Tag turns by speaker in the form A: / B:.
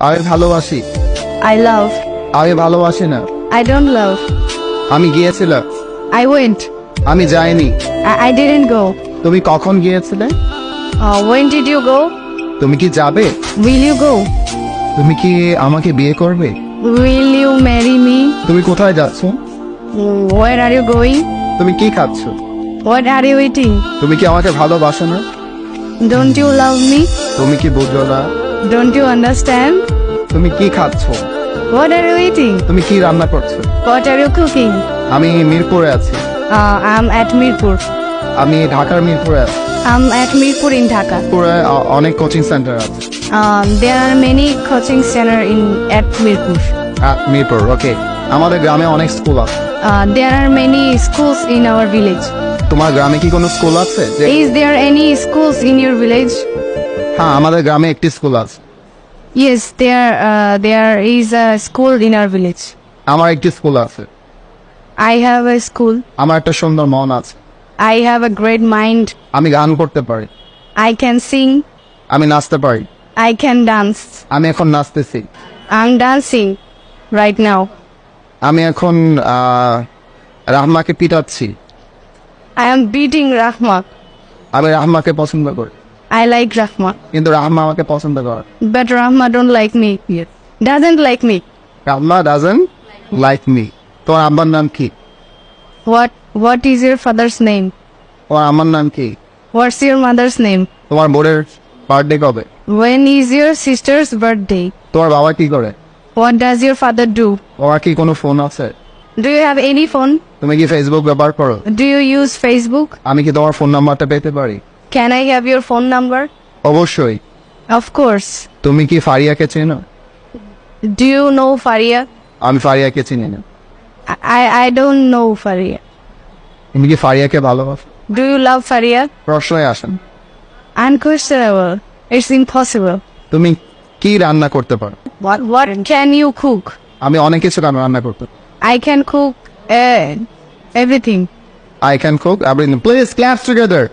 A: আমি ভালোবাসি।
B: I love.
A: আমি ভালোবাসি না।
B: I don't love.
A: আমি গিয়েছিলাম।
B: I went.
A: আমি যাইনি।
B: I didn't go.
A: তুমি কখন গিয়েছিলে?
B: When did you go?
A: তুমি কি যাবে?
B: Will you go?
A: তুমি কি আমাকে বিয়ে করবে?
B: Will you marry me?
A: তুমি কোথায় যাচ্ছ?
B: Where are you going?
A: তুমি কি খাচ্ছ?
B: What are you eating?
A: তুমি কি আমাকে ভালোবাসো না?
B: Don't you love me?
A: তুমি কি বুঝো না?
B: Don't you understand?
A: তুমি কি খাচ্ছ?
B: What are you eating?
A: তুমি কি রান্না করছো?
B: What are you cooking?
A: আমি মিরপুরে আছি।
B: I'm at Mirpur.
A: আমি ঢাকার মিরপুরে আছি।
B: I'm at Mirpur in Dhaka.
A: মিরপুরে অনেক কোচিং সেন্টার আছে।
B: There are many coaching center at Mirpur.
A: Mirpur, okay. আমাদের গ্রামে অনেক স্কুল আছে।
B: There are many schools in our village.
A: তোমার গ্রামে কি কোনো স্কুল আছে?
B: Is there any schools in your village?
A: হ্যাঁ, আমাদের গ্রামে একটি স্কুল আছে।
B: Yes, there is a school in our village.
A: আমার একটি স্কুল আছে।
B: I have a school.
A: আমার একটা সুন্দর মন আছে।
B: I have a great mind.
A: আমি গান করতে পারি।
B: I can sing.
A: আমি নাচতে পারি।
B: I can dance.
A: আমি এখন নাচতেছি।
B: I'm dancing right now.
A: আমি এখন রাহমাকে পিটাচ্ছি।
B: I am beating Rahma.
A: আমি রাহমাকে পছন্দ করি,
B: I like Rahma.
A: কিন্তু রাহমা আমাকে পছন্দ করে।
B: But Rahma don't like me. Doesn't like me.
A: Rahma doesn't like me. তোমার আব্বার নাম কি?
B: What is your father's name?
A: তোমার আমার নাম কি?
B: What's your mother's name?
A: তোমার বোনের বার্থডে কবে?
B: When is your sister's birthday?
A: তোমার বাবা কি করে?
B: What does your father do?
A: তোমার কি কোনো ফোন আছে?
B: Do you have any phone?
A: তুমি কি ফেসবুক ব্যবহার করো?
B: Do you use Facebook?
A: আমি কি তোমার ফোন নাম্বারটা পেতে পারি?
B: Can I have your phone number?
A: অবশ্যই।
B: Of course.
A: তুমি কি ফারিয়াকে চেনো?
B: Do you know Faria?
A: আমি ফারিয়াকে চিনি না।
B: I don't know Faria.
A: তুমি কি ফারিয়াকে ভালোবাসো?
B: Do you love Faria?
A: প্রশ্নই আসেন।
B: Unquestionable. It's impossible.
A: তুমি কি রান্না করতে পারো?
B: What can you cook?
A: আমি অনেক কিছু রান্না করতে পারি।
B: I can cook everything.
A: I can cook everything. Please clap together.